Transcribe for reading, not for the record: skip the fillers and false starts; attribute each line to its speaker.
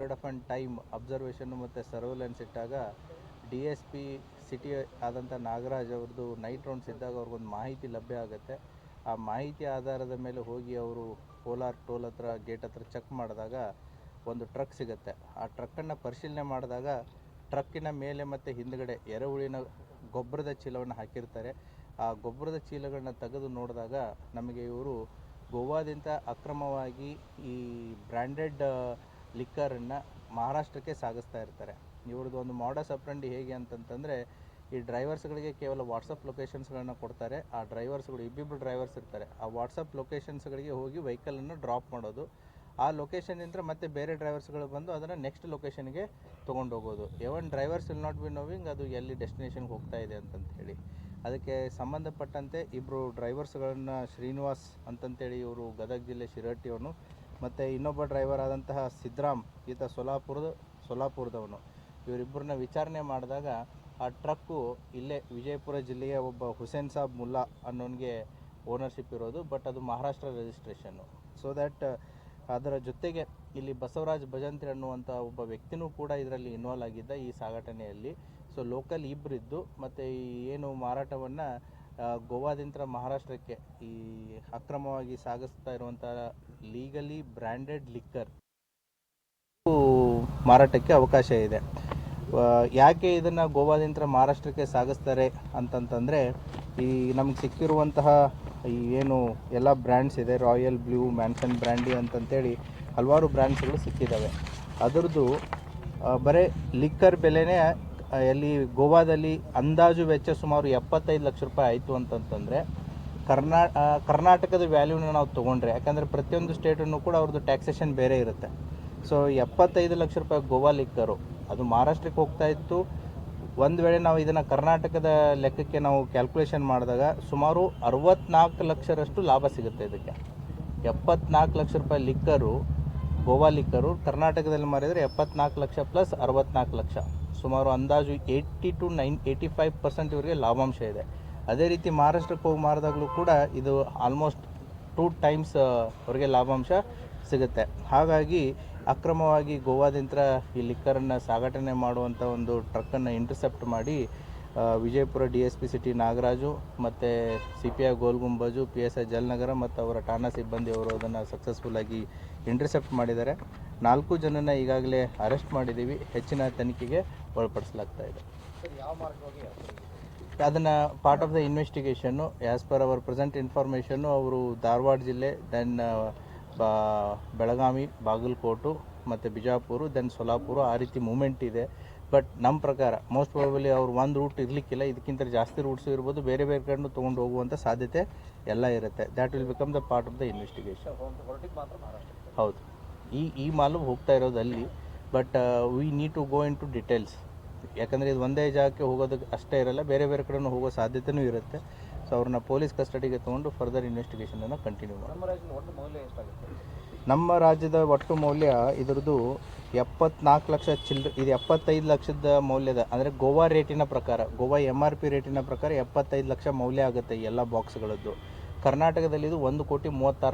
Speaker 1: Period of and time ಅಬ್ಸರ್ವೇಷನ್ನು ಮತ್ತು surveillance ಇಟ್ಟಾಗ DSP city ಆದಂಥ ನಾಗರಾಜ್ ಅವ್ರದ್ದು ನೈಟ್ ರೌಂಡ್ಸ್ ಇದ್ದಾಗ ಅವ್ರಿಗೊಂದು ಮಾಹಿತಿ ಲಭ್ಯ ಆಗುತ್ತೆ. ಆ ಮಾಹಿತಿ ಆಧಾರದ ಮೇಲೆ ಹೋಗಿ ಅವರು ಕೋಲಾರ್ ಟೋಲ್ ಹತ್ರ ಗೇಟ್ ಹತ್ರ ಚೆಕ್ ಮಾಡಿದಾಗ ಒಂದು ಟ್ರಕ್ ಸಿಗುತ್ತೆ. ಆ ಟ್ರಕ್ಕನ್ನು ಪರಿಶೀಲನೆ ಮಾಡಿದಾಗ ಟ್ರಕ್ಕಿನ ಮೇಲೆ ಮತ್ತು ಹಿಂದುಗಡೆ ಎರೆಹುಳಿನ ಗೊಬ್ಬರದ ಚೀಲವನ್ನು ಹಾಕಿರ್ತಾರೆ. ಆ ಗೊಬ್ಬರದ ಚೀಲಗಳನ್ನ ತೆಗೆದು ನೋಡಿದಾಗ ನಮಗೆ ಇವರು ಗೋವಾದಿಂದ ಅಕ್ರಮವಾಗಿ ಈ ಬ್ರ್ಯಾಂಡೆಡ್ ಲಿಕ್ಕರನ್ನು ಮಹಾರಾಷ್ಟ್ರಕ್ಕೆ ಸಾಗಿಸ್ತಾ ಇರ್ತಾರೆ. ಇವ್ರದ್ದು ಒಂದು ಮಾಡಸ್ ಆಪರೆಂಡಿ ಹೇಗೆ ಅಂತಂತಂದರೆ, ಈ ಡ್ರೈವರ್ಸ್ಗಳಿಗೆ ಕೇವಲ ವಾಟ್ಸಪ್ ಲೊಕೇಶನ್ಸ್ಗಳನ್ನು ಕೊಡ್ತಾರೆ. ಆ ಡ್ರೈವರ್ಸ್ಗಳು ಇಬ್ಬಿಬ್ಬರು ಡ್ರೈವರ್ಸ್ ಇರ್ತಾರೆ. ಆ ವಾಟ್ಸಪ್ ಲೊಕೇಶನ್ಸ್ಗಳಿಗೆ ಹೋಗಿ ವೆಹಿಕಲನ್ನು ಡ್ರಾಪ್ ಮಾಡೋದು. ಆ ಲೊಕೇಶನ್ನಿಂದ ಮತ್ತೆ ಬೇರೆ ಡ್ರೈವರ್ಸ್ಗಳು ಬಂದು ಅದನ್ನು ನೆಕ್ಸ್ಟ್ ಲೊಕೇಶನ್ಗೆ ತೊಗೊಂಡು ಹೋಗೋದು. ಎವನ್ drivers will not be knowing ಅದು ಎಲ್ಲಿ ಡೆಸ್ಟಿನೇಷನ್ಗೆ ಹೋಗ್ತಾ ಇದೆ ಅಂತಂತ ಹೇಳಿ. ಅದಕ್ಕೆ ಸಂಬಂಧಪಟ್ಟಂತೆ ಇಬ್ಬರು ಡ್ರೈವರ್ಸ್ಗಳನ್ನು ಶ್ರೀನಿವಾಸ್ ಅಂತಂತೇಳಿ ಇವರು ಗದಗ ಜಿಲ್ಲೆ ಶಿರಹಟ್ಟಿಯವನು, ಮತ್ತು ಇನ್ನೊಬ್ಬ ಡ್ರೈವರ್ ಆದಂತಹ ಸಿದ್ರಾಮ್, ಈತ ಸೊಲಾಪುರದವನು. ಇವರಿಬ್ಬರನ್ನ ವಿಚಾರಣೆ ಮಾಡಿದಾಗ ಆ ಟ್ರಕ್ಕು ಇಲ್ಲೇ ವಿಜಯಪುರ ಜಿಲ್ಲೆಯ ಒಬ್ಬ ಹುಸೇನ್ ಸಾಬ್ ಮುಲ್ಲಾ ಅನ್ನೋನಿಗೆ ಓನರ್ಶಿಪ್ ಇರೋದು. ಬಟ್ ಅದು ಮಹಾರಾಷ್ಟ್ರ ರಿಜಿಸ್ಟ್ರೇಷನ್ನು. ಸೊ ದ್ಯಾಟ್ ಅದರ ಜೊತೆಗೆ ಇಲ್ಲಿ ಬಸವರಾಜ್ ಭಜಂತ್ರಿ ಅನ್ನುವಂಥ ಒಬ್ಬ ವ್ಯಕ್ತಿನೂ ಕೂಡ ಇದರಲ್ಲಿ ಇನ್ವಾಲ್ವ್ ಆಗಿದ್ದ ಈ ಸಾಗಾಟನೆಯಲ್ಲಿ. ಸೊ ಲೋಕಲ್ ಇಬ್ಬರಿದ್ದು ಮತ್ತು ಈ ಏನು ಮಾರಾಟವನ್ನು ಗೋವಾದಿಂದ ಮಹಾರಾಷ್ಟ್ರಕ್ಕೆ ಈ ಅಕ್ರಮವಾಗಿ ಸಾಗಿಸ್ತಾ ಇರುವಂಥ ಲೀಗಲಿ ಬ್ರ್ಯಾಂಡೆಡ್ ಲಿಕ್ಕರ್ ಮಾರಾಟಕ್ಕೆ ಅವಕಾಶ ಇದೆ. ಯಾಕೆ ಇದನ್ನು ಗೋವಾದಿಂದ ಮಹಾರಾಷ್ಟ್ರಕ್ಕೆ ಸಾಗಿಸ್ತಾರೆ ಅಂತಂತಂದರೆ, ಈ ನಮಗೆ ಸಿಕ್ಕಿರುವಂತಹ ಈ ಏನು ಎಲ್ಲ ಬ್ರ್ಯಾಂಡ್ಸ್ ಇದೆ, ರಾಯಲ್ ಬ್ಲೂ, ಮ್ಯಾನ್ಸನ್ ಬ್ರ್ಯಾಂಡಿ ಅಂತಂತೇಳಿ ಹಲವಾರು ಬ್ರ್ಯಾಂಡ್ಸ್ಗಳು ಸಿಕ್ಕಿದ್ದಾವೆ. ಅದರದ್ದು ಬರೀ ಲಿಕ್ಕರ್ ಬೆಲೆನೇ ಎಲ್ಲಿ ಗೋವಾದಲ್ಲಿ ಅಂದಾಜು ವೆಚ್ಚ ಸುಮಾರು 75 ಲಕ್ಷ ರೂಪಾಯಿ ಆಯಿತು ಅಂತಂತಂದರೆ, ಕರ್ನಾಟಕದ ವ್ಯಾಲ್ಯೂನ ನಾವು ತೊಗೊಂಡ್ರೆ, ಯಾಕಂದರೆ ಪ್ರತಿಯೊಂದು ಸ್ಟೇಟನ್ನು ಕೂಡ ಅವ್ರದ್ದು ಟ್ಯಾಕ್ಸೇಷನ್ ಬೇರೆ ಇರುತ್ತೆ. ಸೊ 75 ಲಕ್ಷ ರೂಪಾಯಿ ಗೋವಾ ಲಿಕ್ಕರು ಅದು ಮಹಾರಾಷ್ಟ್ರಕ್ಕೆ ಹೋಗ್ತಾ ಇತ್ತು. ಒಂದು ವೇಳೆ ನಾವು ಇದನ್ನು ಕರ್ನಾಟಕದ ಲೆಕ್ಕಕ್ಕೆ ನಾವು ಕ್ಯಾಲ್ಕುಲೇಷನ್ ಮಾಡಿದಾಗ ಸುಮಾರು 64 ಲಕ್ಷರಷ್ಟು ಲಾಭ ಸಿಗುತ್ತೆ ಇದಕ್ಕೆ. 74 ಲಕ್ಷ ರೂಪಾಯಿ ಲಿಕ್ಕರು, ಗೋವಾ ಲಿಕ್ಕರು ಕರ್ನಾಟಕದಲ್ಲಿ ಮಾರಿದರೆ 74 ಲಕ್ಷ ಪ್ಲಸ್ 64 ಲಕ್ಷ, ಸುಮಾರು ಅಂದಾಜು 80 to 85% ಇವರಿಗೆ ಲಾಭಾಂಶ ಇದೆ. ಅದೇ ರೀತಿ ಮಹಾರಾಷ್ಟ್ರಕ್ಕೆ ಹೋಗಿ ಮಾರಿದಾಗಲೂ ಕೂಡ ಇದು ಆಲ್ಮೋಸ್ಟ್ 2 ಟೈಮ್ಸ್ ಅವರಿಗೆ ಲಾಭಾಂಶ ಸಿಗುತ್ತೆ. ಹಾಗಾಗಿ ಅಕ್ರಮವಾಗಿ ಗೋವಾದಿಂದ ಈ ಲಿಕ್ಕರನ್ನು ಸಾಗಾಟನೆ ಮಾಡುವಂಥ ಒಂದು ಟ್ರಕ್ಕನ್ನು ಇಂಟರ್ಸೆಪ್ಟ್ ಮಾಡಿ ವಿಜಯಪುರ DSP ಸಿಟಿ ನಾಗರಾಜು ಮತ್ತು CPI ಗೋಲ್ಗುಂಬಜು, PSI ಜಲನಗರ ಮತ್ತು ಅವರ ಠಾಣಾ ಸಿಬ್ಬಂದಿಯವರು ಅದನ್ನು ಸಕ್ಸಸ್ಫುಲ್ಲಾಗಿ ಇಂಟರ್ಸೆಪ್ಟ್ ಮಾಡಿದ್ದಾರೆ. 4 ಜನನ ಈಗಾಗಲೇ ಅರೆಸ್ಟ್ ಮಾಡಿದ್ದೀವಿ. ಹೆಚ್ಚಿನ ತನಿಖೆಗೆ ಒಳಪಡಿಸಲಾಗ್ತಾ ಇದೆ. ಅದನ್ನು part of the investigation as per our present information ಅವರು ಧಾರವಾಡ ಜಿಲ್ಲೆ, ದೆನ್ ಬೆಳಗಾವಿ, ಬಾಗಲಕೋಟು ಮತ್ತು ಬಿಜಾಪುರ, ದೆನ್ ಸೊಲಾಪುರ, ಆ ರೀತಿ ಮೂಮೆಂಟ್ ಇದೆ. ಬಟ್ ನಮ್ಮ ಪ್ರಕಾರ ಮೋಸ್ಟ್ ಪ್ರಾಬಲಿ ಅವರು ಒಂದು ರೂಟ್ ಇರಲಿಕ್ಕಿಲ್ಲ, ಇದಕ್ಕಿಂತ ಜಾಸ್ತಿ ರೂಟ್ಸು ಇರ್ಬೋದು, ಬೇರೆ ಬೇರೆ ಕಡೆ ತೊಗೊಂಡು ಹೋಗುವಂಥ ಸಾಧ್ಯತೆ ಎಲ್ಲ ಇರುತ್ತೆ. That will become the part of the investigation. ಹೌದು, ಈ ಮಾಲು ಹೋಗ್ತಾ ಇರೋದು ಅಲ್ಲಿ. But we need to go into details, ಯಾಕಂದರೆ ಇದು ಒಂದೇ ಜಾಗಕ್ಕೆ ಹೋಗೋದಕ್ಕೆ ಅಷ್ಟೇ ಇರಲ್ಲ, ಬೇರೆ ಬೇರೆ ಕಡೆನೂ ಹೋಗೋ ಸಾಧ್ಯತೆಯೂ ಇರುತ್ತೆ. ಸೊ ಅವ್ರನ್ನ ಪೊಲೀಸ್ ಕಸ್ಟಡಿಗೆ ತೊಗೊಂಡು ಫರ್ದರ್ ಇನ್ವೆಸ್ಟಿಗೇಷನನ್ನು ಕಂಟಿನ್ಯೂ ಮಾಡಿ. ನಮ್ಮ ರಾಜ್ಯದ ಒಟ್ಟು ಮೌಲ್ಯ ಇದರದ್ದು 74 ಲಕ್ಷ ಚಿಲ್ಲರೆ, ಇದು 75 ಲಕ್ಷದ ಮೌಲ್ಯದ, ಅಂದರೆ ಗೋವಾ ರೇಟಿನ ಪ್ರಕಾರ, ಗೋವಾ MRP ರೇಟಿನ ಪ್ರಕಾರ 75 ಲಕ್ಷ ಮೌಲ್ಯ ಆಗುತ್ತೆ ಈ ಎಲ್ಲ ಬಾಕ್ಸ್ಗಳದ್ದು. ಕರ್ನಾಟಕದಲ್ಲಿ ಇದು 1,36,00,000